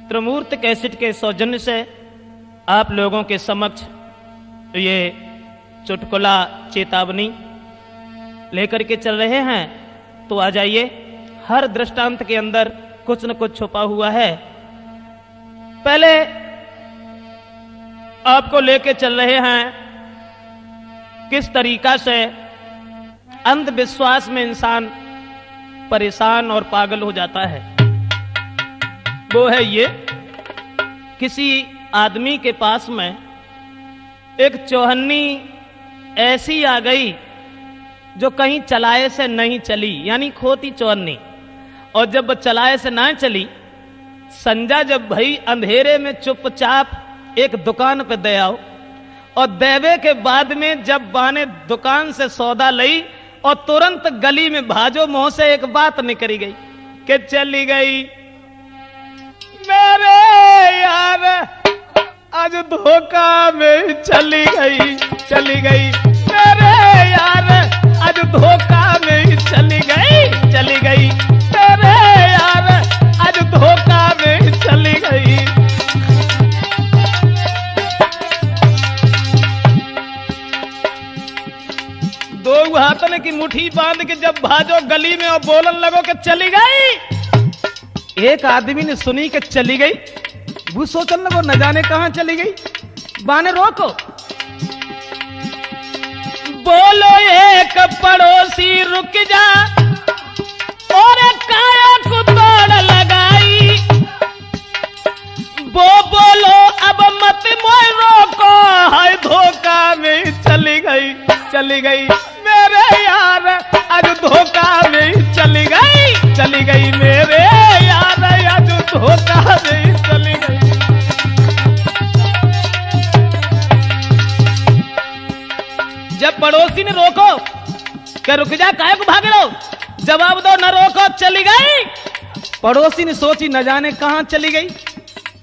त्रिमूर्त cassette के सौजन्य से आप लोगों के समक्ष ये चुटकुला चेतावनी लेकर के चल रहे हैं। तो आ जाइए, हर दृष्टांत के अंदर कुछ न कुछ छुपा हुआ है। पहले आपको लेके चल रहे हैं किस तरीका से अंधविश्वास में इंसान परेशान और पागल हो जाता है। वो है ये, किसी आदमी के पास में एक चौहन्नी ऐसी आ गई जो कहीं चलाए से नहीं चली, यानी खोती चौहन्नी। और जब चलाए से ना चली, संजा जब भई अंधेरे में चुपचाप एक दुकान पे दे आओ, और देवे के बाद में जब बाने दुकान से सौदा लई और तुरंत गली में भाजो, मुंह से एक बात निकली गई कि चली गई मेरे यार, आज धोखा में चली गई, चली गई मेरे यार, आज धोखा में चली गई, चली गई मेरे यार, आज धोखा में चली गई। दो हाथों की मुट्ठी बांध के जब भाजो गली में और बोलन लगो कि चली गई। एक आदमी ने सुनी कि चली गई, वो सोचने लगो न जाने कहां चली गई। बाने रोको, बोलो एक पड़ोसी रुक जा, और काया को तोड़ लगाई। वो बोलो अब मत मोय रोको, हाय धोखा में चली गई, चली गई मेरे यार, आज धोखा में चली गई, चली गई मेरे यार, आज धोखा में चली गई। जब पड़ोसी ने रोको कि रुक जा, काहे को भाग रहे हो, जवाब दो न रोको, चली गई। पड़ोसी ने सोची न जाने कहां चली गई।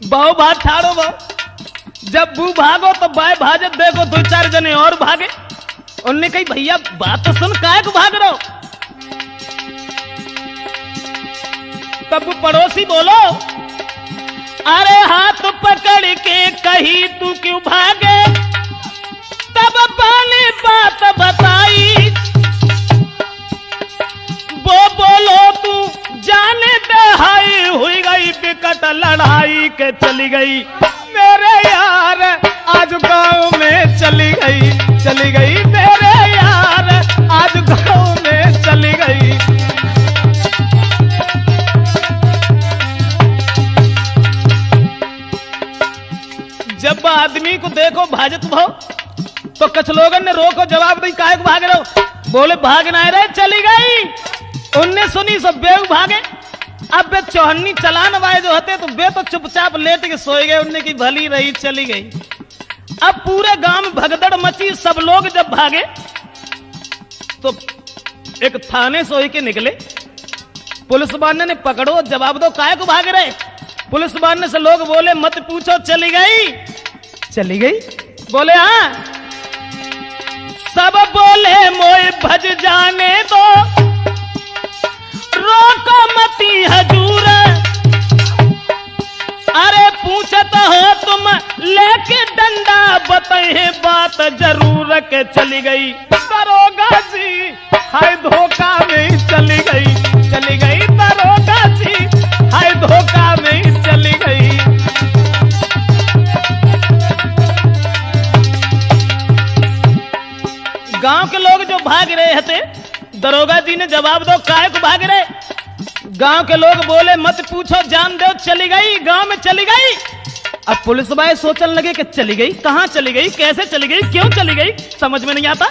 बहु भाग ठाड़ो बहु, जब बू भागो तो बाय भाजत देखो दो चार जने और भागे। उनने कही भैया बात तो सुन, काहे को भाग रहे हो। तब पड़ोसी बोलो, अरे हाथ पकड़ के कही तू क्यों भागे, तब पहले बात बताई। वो बोलो तू जाने दे, हाई हुई गई विकट लड़ाई के चली गई मेरे यार, आज गांव में चली गई, चली गई मेरे यार, आज गांव में चली गई। जब आदमी को देखो भाजत भाव, तो कुछ लोगों ने रोको, जवाब दी काहे को भाग रहे हो। बोले भाग ना रहे, चली गई। उनने सुनी सब बेव भागे। अब वे चौहन्नी चलान वाले जो होते तो वे तो चुपचाप लेट के सोए गए, उनने की भली रही चली गई। अब पूरे गांव में भगदड़ मची। सब लोग जब भागे तो एक थाने सोई के निकले। पुलिस वाले ने पकड़ो, जवाब दो काहे को भाग रहे। पुलिस वाले से लोग बोले मत पूछो, चली गई, चली गई। बोले हाँ। सब बोले मोए भज जाने दो, रोको मती हजूर, अरे पूछत हो तुम लेके डंडा, बताए बात जरूर के चली गई। दरोगा जी हाय धोखा में चली गई, चली गई दरोगा जी, हाय धोखा में चली गई। गांव के लोग जो भाग रहे थे, दरोगा जी ने जवाब दो काहे को भाग रहे। गांव के लोग बोले मत पूछो, जान दो, चली गई, गांव में चली गई। अब पुलिस वाले सोचने लगे कि चली गई, कहां चली गई, कैसे चली गई, क्यों चली गई, समझ में नहीं आता।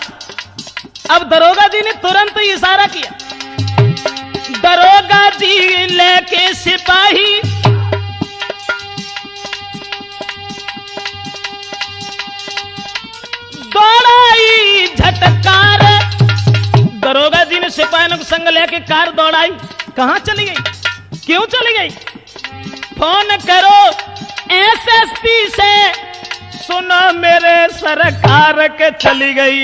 अब दरोगा जी ने तुरंत ही इशारा किया। दरोगा जी लेके सिपाही दौड़ाई झटकार। दरोगा जी ने सिपाहियों को संग लेके कार दौड़ाई। कहां चली गई, क्यों चली गई। फोन करो एसएसपी से, सुनो मेरे सरकार के चली गई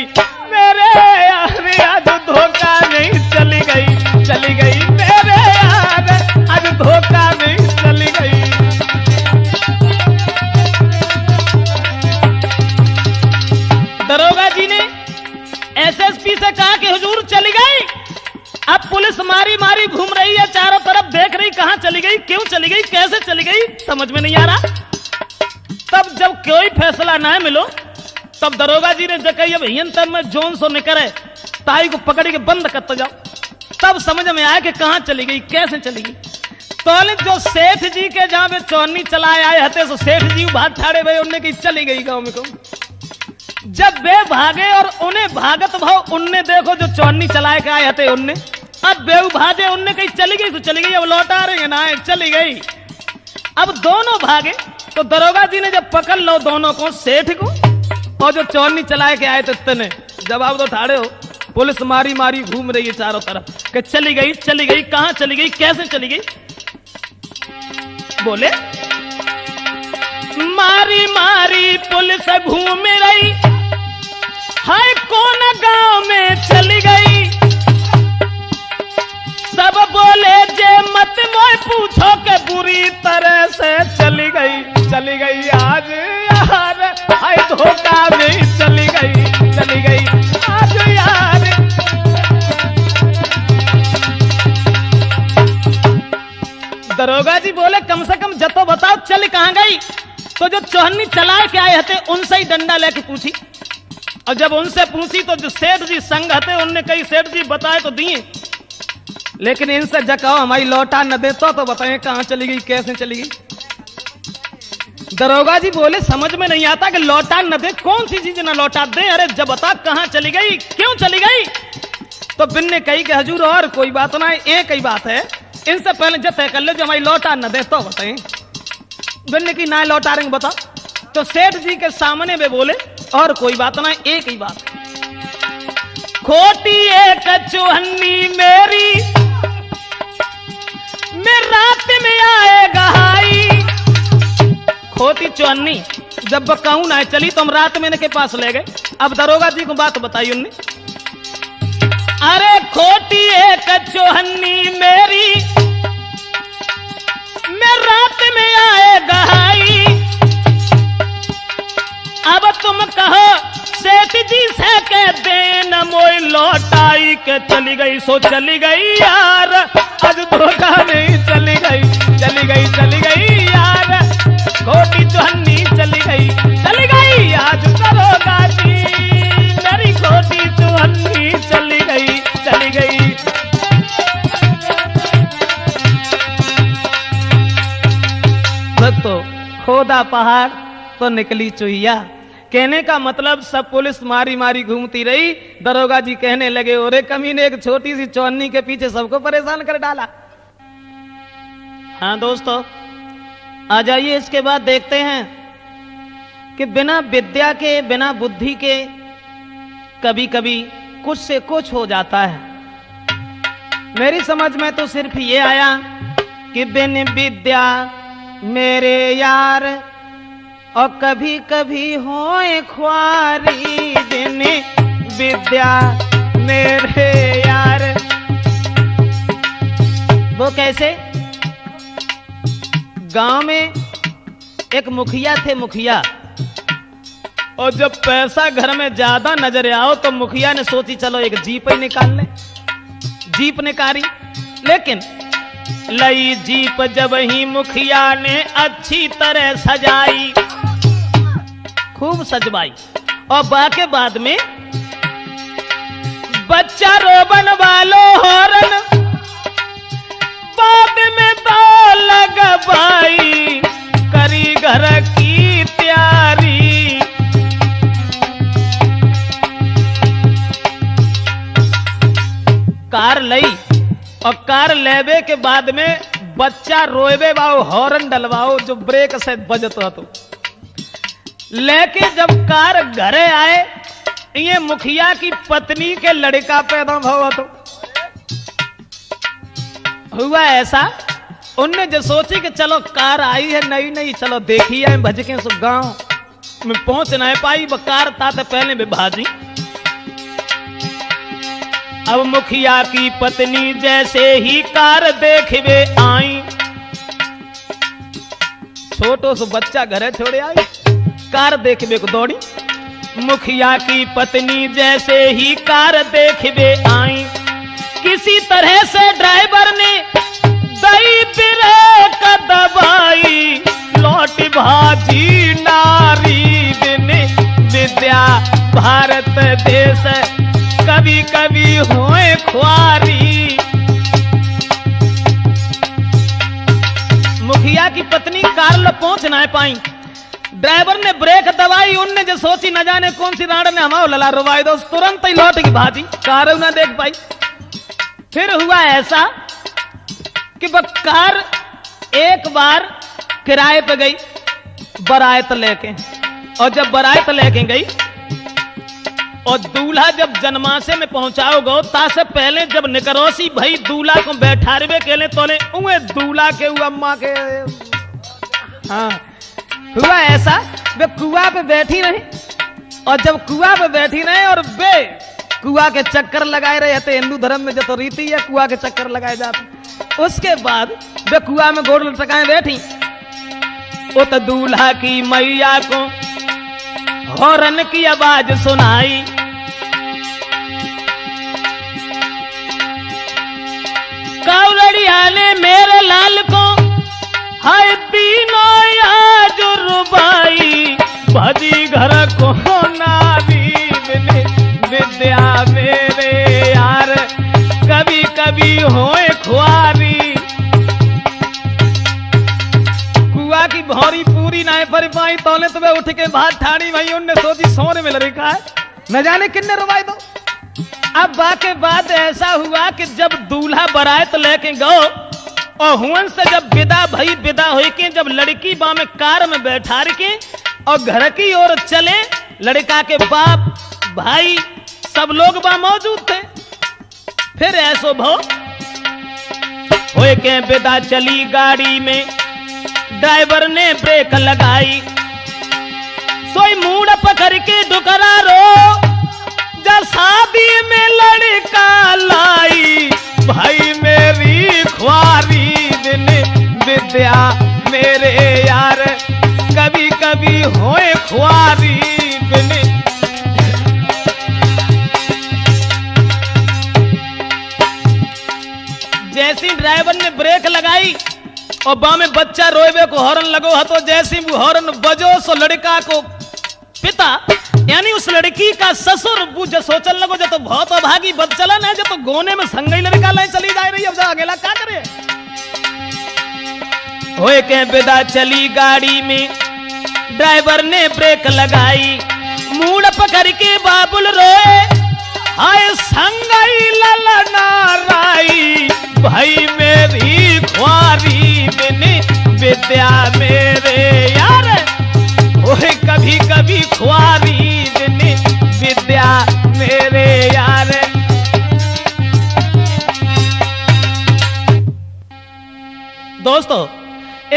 मेरे यार, आज धोखा नहीं चली गई, चली गई मेरे यार, आज धोखा नहीं चली गई। चली गई, कैसे चली गई, समझ में नहीं आ रहा। तब जब कोई फैसला ना मिलो, तब दरोगा जी ने जकई अब हियन तब में जोन सो निकले ताई को पकड़ के बंद करते जाओ। तब समझ में आया कि कहां चली गई, कैसे चली गई। तो जो सेठ जी के जहां पे चौनी चलाए आए हते, सो सेठ जी भाग ठाड़े भाई उनने की चली गई गांव में को। जब वे भागे और उन्हें भागत भाव उनने देखो जो चौनी चलाए के आए हते उनने, अब बेऊ भागे उनने कहीं चली गई तो चली गई, अब लौटा रहे ना चली गई। अब दोनों भागे तो दरोगा जी ने जब पकड़ लो दोनों को, सेठ को और जो चौनी चलाए के आए थे तने, जवाब तो ठाड़े हो। पुलिस मारी मारी घूम रही है चारों तरफ कि चली गई, कहां चली गई, कैसे चली गई। बोले मारी मारी पुलिस घूम रही, हाय कौन गांव में चली गई। सब बोले जे मत मोय पूछो के बुरी तरह से चली गई आज यार, हाय धोखा में चली गई आज यार। दरोगा जी बोले कम से कम जतो बताओ चल कहां गई। तो जो चौहन्नी चलाए के आए थे उनसे ही डंडा लेके पूछी, और जब उनसे पूछी तो जो सेठ जी संग हते उनने कई सेठ जी बताए तो दिए, लेकिन इनसे जकाओ हमारी लौटा न देता तो बताएं कहां चली गई, कैसे चली गई। दरोगा जी बोले समझ में नहीं आता कि लौटा न दे, कौन सी चीज न लौटा दे, अरे जब बता कहां चली गई, क्यों चली गई। तो बिन ने कही कि हजूर और कोई बात ना है, एक ही बात है, इनसे पहले जब तय कर ले जो हमारी लौटा न दे तो बताएं। बिन ने की ना लौटा रहे बता। तो सेठ जी के सामने वे बोले और कोई बात ना, एक ही बात, खोटी एक चौहन्नी मेरी, मैं रात में आएगा हाई। खोटी चौहन्नी जब कहूं ना चली तो हम रात में इनके पास ले गए। अब दरोगा जी को बात बताई उनने, अरे खोटी एक चौहन्नी मेरी, मैं रात में आएगा हाई। अब तुम कहो सेठ जी से कह देना मोई लौटाई के चली गई, सो चली गई यार आज धोखा नहीं चली गई यार, खोटी चौहन्नी चली गई आज दरोगा जी, मेरी खोटी चौहन्नी चली गई। तो खोदा पहाड़ तो निकली चुहिया, कहने का मतलब सब पुलिस मारी मारी घूमती रही। दरोगा जी कहने लगे ओरे कमीने एक छोटी सी चौहन्नी के पीछे सबको परेशान कर डाला। हाँ दोस्तों आ जाइए, इसके बाद देखते हैं कि बिना विद्या के बिना बुद्धि के कभी कभी कुछ से कुछ हो जाता है। मेरी समझ में तो सिर्फ ये आया कि बिन विद्या मेरे यार, और कभी कभी होए ख्वारी, बिन विद्या मेरे यार। वो कैसे? गांव में एक मुखिया थे, मुखिया, और जब पैसा घर में ज्यादा नजर आओ तो मुखिया ने सोची चलो एक जीप ही निकाल ले। जीप निकाली, लेकिन लई जीप जब ही मुखिया ने अच्छी तरह सजाई, खूब सजवाई, और बाके बाद में बच्चा रोबन वालो हॉर्न बाद में तो लगवाई, करी घर की तैयारी। कार लई, और कार लेवे के बाद में बच्चा रोएबे बाओ हॉर्न डलवाओ जो ब्रेक से बजत हो। तो लेके जब कार घरे आए, ये मुखिया की पत्नी के लड़का पैदा हुआ। तो हुआ ऐसा, उनने जो सोची कि चलो कार आई है नई नई, चलो देखी है भज के सब गांव में पहुंच नहीं पाई, वो कार ताते पहले में भाजी। अब मुखिया की पत्नी जैसे ही कार देखवे आई, छोटो सो बच्चा घरे छोड़े आई, कार देखवे को दौड़ी। मुखिया की पत्नी जैसे ही कार देखवे आई, किसी तरह से ड्राइवर ने दई ब्रेक ब्रेक दबाई लौट भाजी नारी दिन विद्या भारत देश कभी कभी होए खुआरी। मुखिया की पत्नी कार लो पहुंच ना पाई, ड्राइवर ने ब्रेक दबाई, उनने जो सोची न जाने कौन सी राड़ ने हमारा लला रुवाई दो, तुरंत ही लौट की भाजी, कार ना देख पाई। फिर हुआ ऐसा कि वह कार एक बार किराए पे गई बारात लेके, और जब बारात लेके गई और दूल्हा जब जनमासे में पहुंचाओ गो, तासे पहले जब निकरोसी भाई दूल्हा को बैठारवे के लिए तोले उए दूल्हा के अम्मा के। हाँ हुआ ऐसा वे कुआ पे बैठी रही, और जब कुआ पे बैठी रहे और वे कुआ के चक्कर लगाए रहे थे, हिंदू धर्म में जो तो रीति है कुआ के चक्कर लगाए जाते। उसके बाद वे कुआ में गोड़ लटकाए बैठी, वो तो दूल्हा की मैया को हॉर्न की आवाज सुनाई, कावड़िया ने मेरे लाल को हाय तीनों आज रुबाई, भजी घर को नारी विद्या मेरे यार कभी कभी होए खुआरी। कुआ की भौरी पूरी ना पर पाई तौले तुम्हें उठ के बाहर ठाड़ी भाई, उनने सोची सोने में लड़का है न जाने किन्ने रुबाई दो। अब बाके बाद ऐसा हुआ कि जब दूल्हा बारात लेके गो और हुन से जब विदा भई, विदा हुई के जब लड़की बा में कार में बैठा के और घर की ओर चले, लड़का के बाप भाई सब लोग बा मौजूद थे। फिर ऐसो भो होए के विदा चली गाड़ी में, ड्राइवर ने ब्रेक लगाई, सोई मूड पकड़ के डुकरा रो, जब शादी में लड़का लाई भाई मेरी ख्वारी दिन विद्या मेरे यार कभी कभी होए ख्वारी दिन। जैसी ड्राइवर ने ब्रेक लगाई और बा में बच्चा रोएबे को हॉर्न लगो है, तो जैसी वो हॉर्न बजो सो लड़का को पिता यानी उस लड़की का ससुर जो सोचन लगो जो तो बहुत अभागी बदचलन है, जो तो गोने में संगई लड़का लाइन चली जा रही है, अब अकेला क्या करे। होए के विदा चली गाड़ी में, ड्राइवर ने ब्रेक लगाई, मूड पकड़ के बाबुल रोए, हाय संगई ललना राई भाई मेरी ख्वारी बिन विद्या मेरे यार ओए कभी कभी ख्वारी बिन विद्या मेरे यार। दोस्तों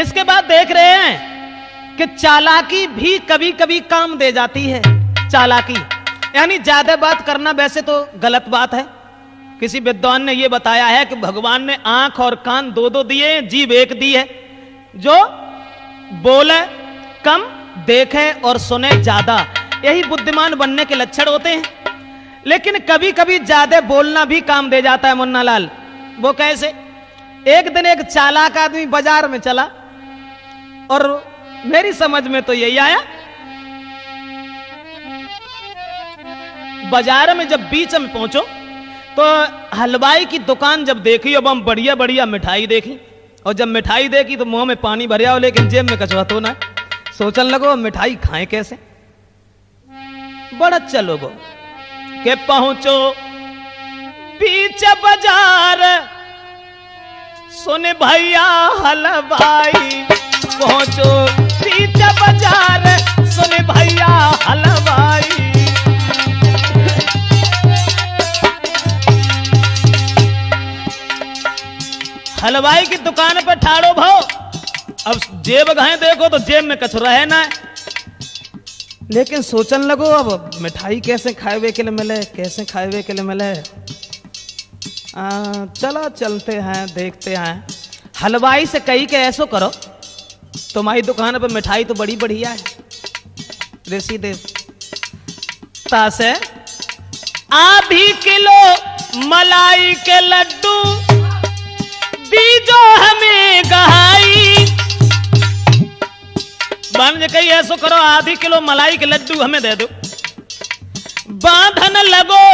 इसके बाद देख रहे हैं कि चालाकी भी कभी कभी काम दे जाती है। चालाकी यानी ज्यादा बात करना वैसे तो गलत बात है। किसी विद्वान ने यह बताया है कि भगवान ने आंख और कान दो दो दिए, जीभ एक दी है, जो बोले कम देखे और सुने ज्यादा, यही बुद्धिमान बनने के लक्षण होते हैं। लेकिन कभी कभी ज्यादा बोलना भी काम दे जाता है मुन्ना लाल। वो कैसे? एक दिन एक चालाक आदमी बाजार में चला और मेरी समझ में तो यही आया, बाजार में जब बीच में पहुंचो तो हलवाई की दुकान जब देखी, अब हम बढ़िया बढ़िया मिठाई देखी, और जब मिठाई देखी तो मुंह में पानी भरिया हो लेकिन जेब में कचवा तो ना। सोचने लगो मिठाई खाएं कैसे। बड़ा चलोगो के पहुंचो बीच बाजार, सुन भैया हलवाई, पहुंचो बीच बाजार, सुन भैया हलवाई। हलवाई की दुकान पर ठाड़ो भाव, अब जेब गए देखो तो जेब में कचरा है ना, लेकिन सोचन लगो अब मिठाई कैसे खाए के लिए मिले, कैसे खाए के लिए मिले। चलो चलते हैं देखते हैं। हलवाई से कही के ऐसो करो, तुम्हारी दुकान पर मिठाई तो बड़ी बढ़िया है, देसी दे तासे आधी किलो मलाई के लड्डू दीजो हमें गहाई। हलवान ने कही ऐसो करो, आधी किलो मलाई के लड्डू हमें दे दो। बांधन लगो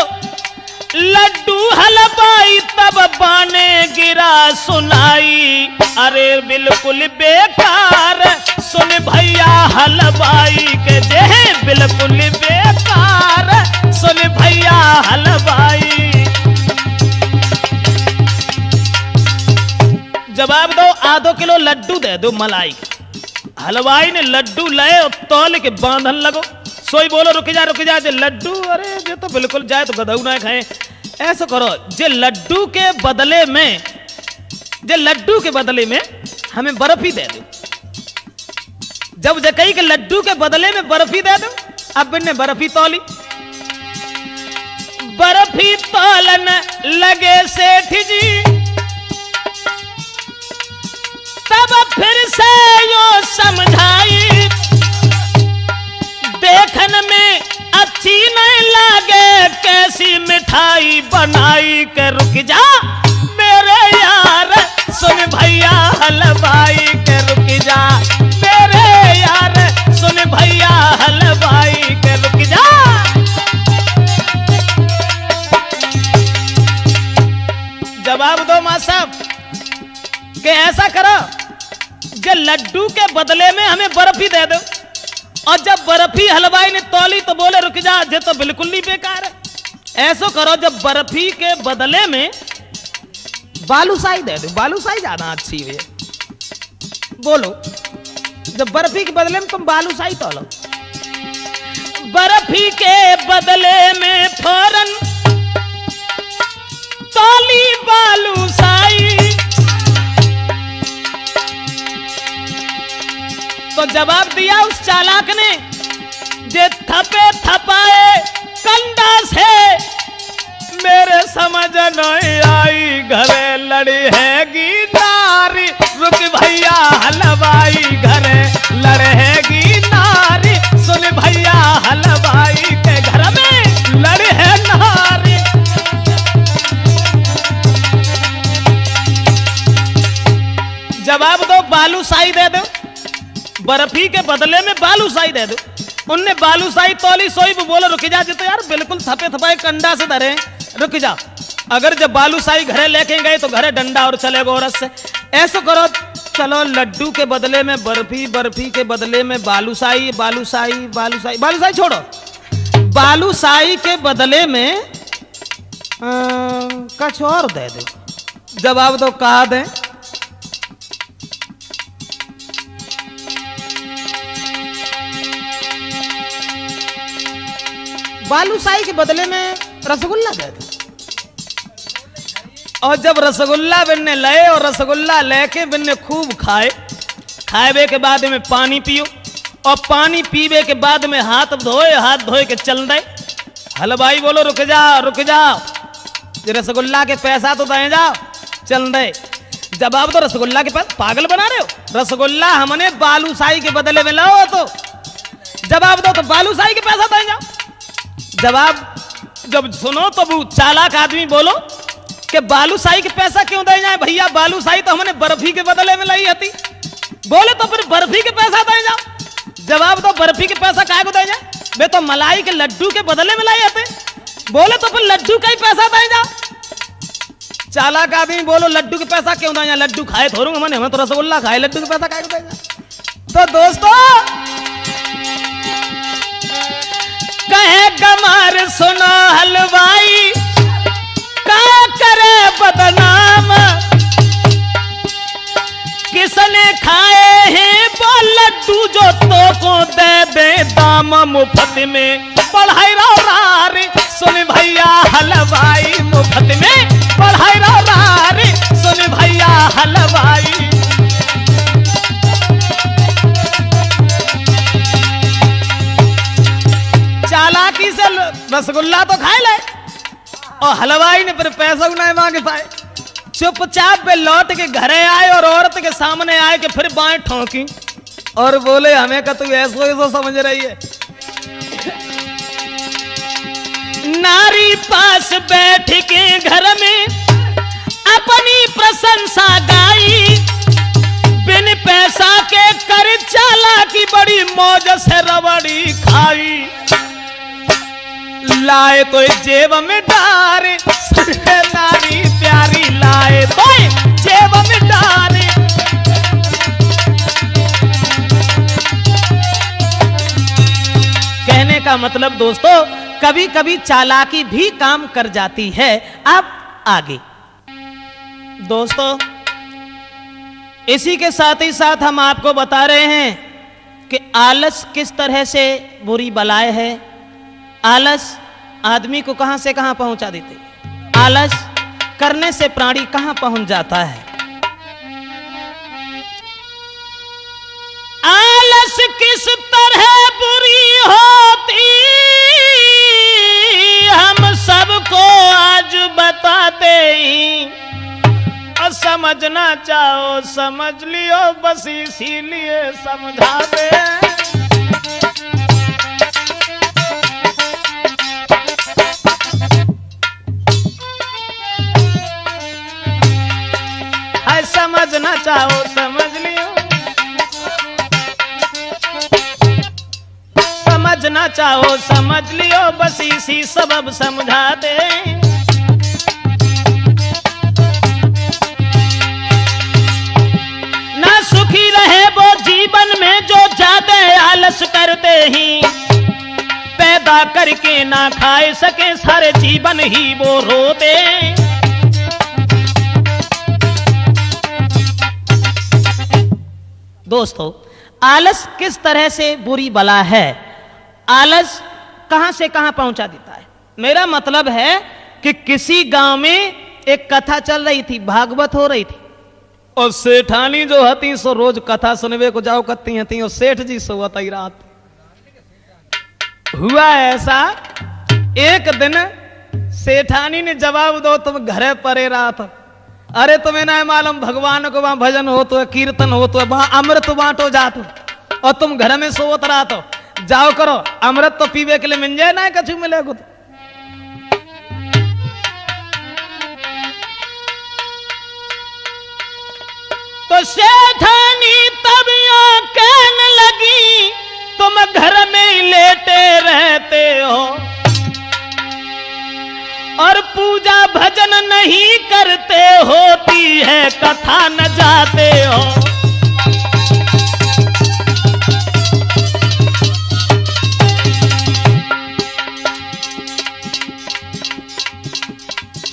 लड्डू हलवाई, तब बाने गिरा सुनाई, अरे बिल्कुल बेकार सुन भैया हलवाई के जे, बिल्कुल बेकार सुन भैया हलवाई। जवाब दो, आधो किलो लड्डू दे दो मलाई। हलवाई ने लड्डू लाए और तौल के बांधन लगो। सोई बोलो रुक जा जे लड्डू, अरे जे तो बिल्कुल जाए तो गधऊ ना खाए। ऐसा करो जे लड्डू के बदले में हमें बर्फी दे दो। जब जकई के लड्डू के बदले में बर्फी दे दो, अब ने बर्फी तौली। बर्फी तौलन लगे सेठ जी, तब फिर से यो समझाई, देखन में अच्छी नहीं लागे कैसी मिठाई बनाई के, रुक जा मेरे यार सुन भैया हलवाई के, रुक जा मेरे यार सुन भैया हलवाई के, रुक जा। जवाब दो मां साहब कि ऐसा करो कि लड्डू के बदले में हमें बर्फी दे दो। और जब बर्फी हलवाई ने तौली तो बोले रुक जा, जे तो बिल्कुल नहीं बेकार है। ऐसो करो जब बर्फी के बदले में बालूशाही दे दो, बालूशाही ज्यादा अच्छी है। बोलो जब बर्फी के बदले में तुम बालूशाही तौलो। बर्फी के बदले में फौरन तौली बालूशाही, तो जवाब दिया उस चालाक ने, जे थपे थपाए कंडा से, मेरे समझ नहीं आई घरे लड़ी हैगी नारी, रुक भैया हलवाई घरे लड़ेगी नारी, सुन भैया हलवाई के घर में लड़ी है नारी। जवाब दो, बालूशाही दे दो, बर्फी के बदले में बालूशाही दे दो। उनने बालूशाही तौली। सोई बोलो रुक जा, तो यार बिल्कुल थपे थपाए कंडा से धरे, रुक जा। अगर जब बालूशाही घरे लेके गए तो घरे डंडा और चलेगा औरत से। ऐसा करो चलो लड्डू के बदले में बर्फी, बर्फी के बदले में बालूशाही, बालूशाही बालूशाही बालूशाही छोड़ो, बालूशाही के बदले में कुछ और दे दो। जवाब दो कहा दें। बालूशाही के बदले में रसगुल्ला दे दे। और जब रसगुल्ला बिन्ने लाए और रसगुल्ला लेके बिन्ने खूब खाए, खाए के बाद में पानी पियो और पानी पीवे के बाद में हाथ धोए, हाथ धोए के चल दे। हलवाई बोलो रुक जाओ, रसगुल्ला के पैसा तो दे जाओ, चल दे। जवाब दो, रसगुल्ला के पास पागल बना रहे हो, रसगुल्ला हमने बालूशाही के बदले में लाओ। तो जवाब दो, तो बालूशाही के पैसा दे जाओ। जवाब जब सुनो तो वो चालाक आदमी बोलो कि बालूशाही के पैसा क्यों दे जाए भैया, बालूशाही तो हमने बर्फी के बदले में लाई थी। बोले तो फिर बर्फी के पैसा दे जाओ। जवाब दो, बर्फी के पैसा काहे को दे जाए, वे तो मलाई के लड्डू के बदले में लाई थे। बोले तो फिर लड्डू का ही पैसा दे जाओ। चालाक आदमी बोलो लड्डू के पैसा क्यों दे जाए, लड्डू खाए थोड़ूंगा मैंने, हमें तो रसगुल्ला खाए, लड्डू के पैसा काहे को दे जाए। तो दोस्तों कहे गमार सुनो हलवाई का करे बदनाम, किसने खाए हैं वो लड्डू जो तो को दे दे दाम मुफ्त में, पढ़ाई रो रारी सुन भैया हलवाई, मुफ्त में पढ़ाई रो रारी सुन भैया हलवाई। चालाकी से रसगुल्ला तो खाए ले और हलवाई ने फिर पैसा नहीं मांगे पाए। चुपचाप पे लौट के घरे आए और औरत के सामने आए कि फिर बाएं ठोकी और बोले हमें का तू ऐसो ऐसो समझ रही है। नारी पास बैठ के घर में अपनी प्रशंसा गाई, बिन पैसा के कर चालाकी बड़ी मौज से रबड़ी खाई, लाए तो जेब में डारे नारी प्यारी, लाए तो जेब में डारे। कहने का मतलब दोस्तों, कभी कभी चालाकी भी काम कर जाती है। अब आगे दोस्तों, इसी के साथ ही साथ हम आपको बता रहे हैं कि आलस किस तरह से बुरी बलाए है। आलस आदमी को कहां से कहां पहुंचा देते, आलस करने से प्राणी कहां पहुंच जाता है। आलस किस तरह बुरी होती हम सबको आज बताते ही, और समझना चाहो समझ लियो, बस इसीलिए समझाते हैं। समझना चाहो समझ लियो, समझना चाहो समझ लियो, बस इसी सबब समझा दे। ना सुखी रहे वो जीवन में जो ज्यादा आलस करते ही, पैदा करके ना खाए सके सारे जीवन ही वो रोते। दोस्तों, आलस किस तरह से बुरी बला है, आलस कहां से कहां पहुंचा देता है। मेरा मतलब है कि किसी गांव में एक कथा चल रही थी, भागवत हो रही थी, और सेठानी जो हती सो रोज कथा सुनवे को जाओ करती हती, और सेठ जी सोवत ही रात। हुआ ऐसा, एक दिन सेठानी ने जवाब दो तुम घरे परे रात, अरे तुम्हें ना मालूम भगवान को वहां भजन हो तो कीर्तन हो तो वहां अमृत बांटो जातो, और तुम घर में सोवत रहा तो जाओ करो, अमृत तो पीवे के लिए मिल जाए ना कछु मिलेगा। तो सेठानी तब यूं कहने लगी तुम घर में ही लेटे रहते हो और पूजा भजन नहीं करते, होती है कथा न जाते हो।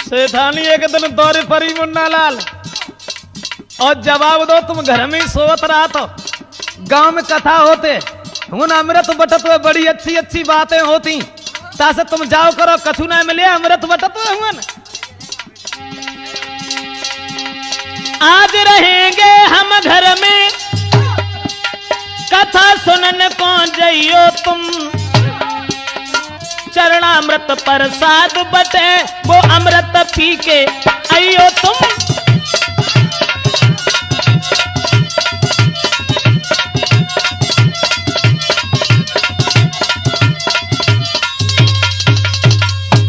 सेठानी एक दिन दौरे परी मुन्ना लाल, और जवाब दो तुम घर में ही सोवत रहा तो गांव में कथा होते हुन अमृत बटत हुए, बड़ी अच्छी अच्छी बातें होती, तासे तुम जाओ करो कछु ना मिले अमृत बटत हुए। आज रहेंगे हम घर में कथा सुनने कौन जाइयो तुम, चरणामृत प्रसाद बटे वो अमृत पी के आइयो तुम।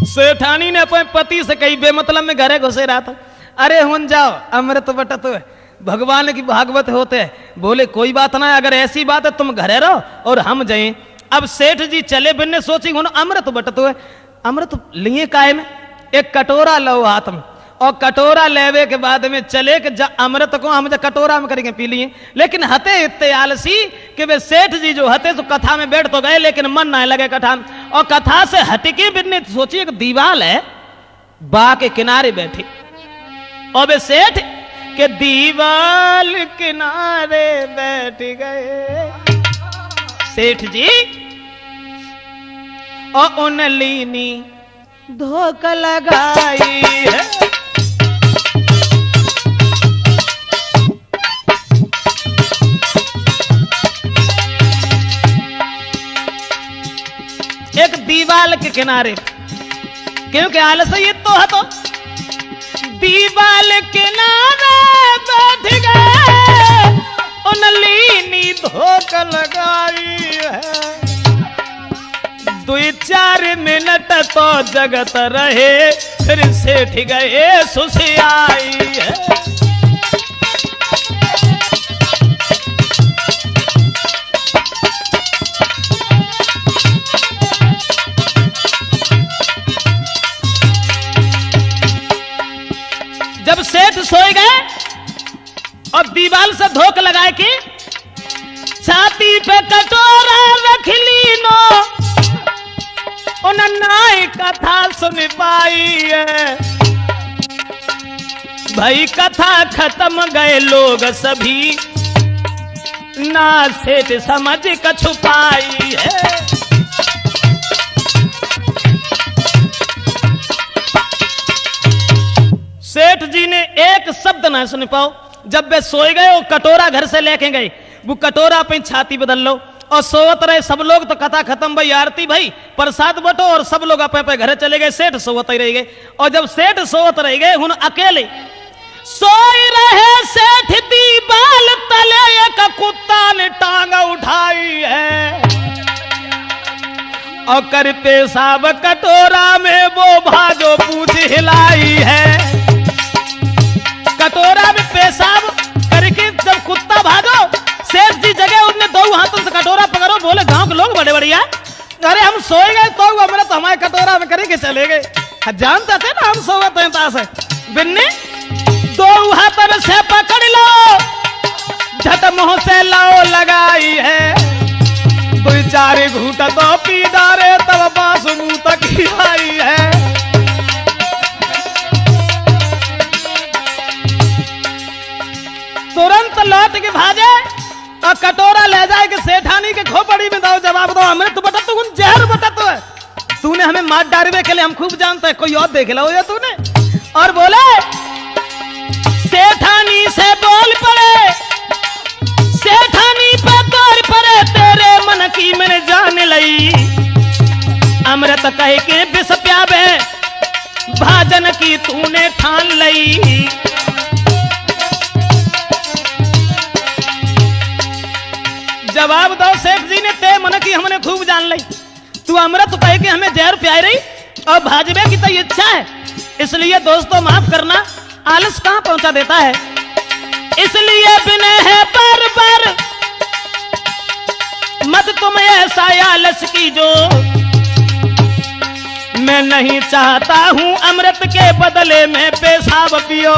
सेठानी ने अपने पति से कही बेमतलब में घरे घुसे रहा था, अरे हुन जाओ अमृत बटत भगवान की भागवत होते हैं। बोले कोई बात ना, अगर ऐसी बात है तुम घरे रहो और हम जाए। अब सेठ जी चले बिन्ने सोची हुन अमृत बटत हुए, अमृत लिए काय में, एक कटोरा लो हाथ में, और कटोरा लेवे के बाद में चले कि अमृत को हम कटोरा में करके पी लिए। लेकिन हते इतने आलसी कि वे सेठ जी जो हते तो कथा में बैठ तो गए, लेकिन मन ना लगे कथा में, और कथा से हटके बिन्ने सोची एक दीवाल है बा के किनारे बैठी, और वे सेठ के दीवाल किनारे बैठ गए सेठ जी, और उन लीनी धोखा लगाई है। एक दीवाल के किनारे, क्योंकि आलस ये तो है, तो दीवाल किनारे बैठ गए, उन लीनी धोखा लगाई है। 2-4 मिनट तो जगत रहे, फिर सेठ गए सुसियाई है। धोख लगाए कि छाती पे कटोरा रख ली नो उन नाई कथा सुन पाई है। भाई कथा खत्म गए लोग सभी ना सेठ समझ क छुपाई है। सेठ जी ने एक शब्द ना सुन पाओ। जब वे सोए गए वो कटोरा घर से लेके गए, वो कटोरा पे छाती बदल लो और सोवत रहे सब लोग। तो कथा खत्म भाई, आरती भाई, प्रसाद बटो और सब लोग अपने अपने घर चले गए। सेठ सोवत ही रह गए। और जब सेठ सोवत रह गए हुन अकेले सोई रहे सेठ दीवाल तले एक कुत्ता ने टांग उठाई है और कर पेशाब कटोरा में वो भाजो पूछ हिलाई है। कटोरा में पेशाब करके जब कुत्ता भागो सेठ जी जगह उनने दो हाथों से कटोरा पकड़ो। बोले गांव के लोग बड़े बढ़िया, अरे हम सोए गए तो हमारे तो हमारे कटोरा में करके चले गए। जानते थे ना हम सोवत हैं तासे। बिन्नी दो हाथों से पकड़ लो झट मुंह से लाओ लगाई है। दो चार घूट तो पी डारे तब बांसु मुंह तक ही आई है। तुरंत लौट के भागे और कटोरा ले जाए कि सेठानी के खोपड़ी में दो। जवाब दो हमने तो बता तू जहर बता तो है, तूने हमें मार डालने के लिए हम खूब जानते हैं, कोई और देख लो ये तूने। और बोले सेठानी से बोल पड़े, सेठानी पे तोड़ पड़े तेरे मन की मैंने जान लई। अमृत कह के विष प्यावे भाजन की तूने ठान लई। जवाब दो सेठ जी ने ते मन की हमने खूब जान ली। तू अमृत कह के हमें जहर प्याई रही और भाजबे की तो इच्छा है। इसलिए दोस्तों माफ करना, आलस कहां पहुंचा देता है। इसलिए विनय है बार बार मत तुम ऐसा आलस की जो। मैं नहीं चाहता हूं अमृत के बदले में पेशाब पियो।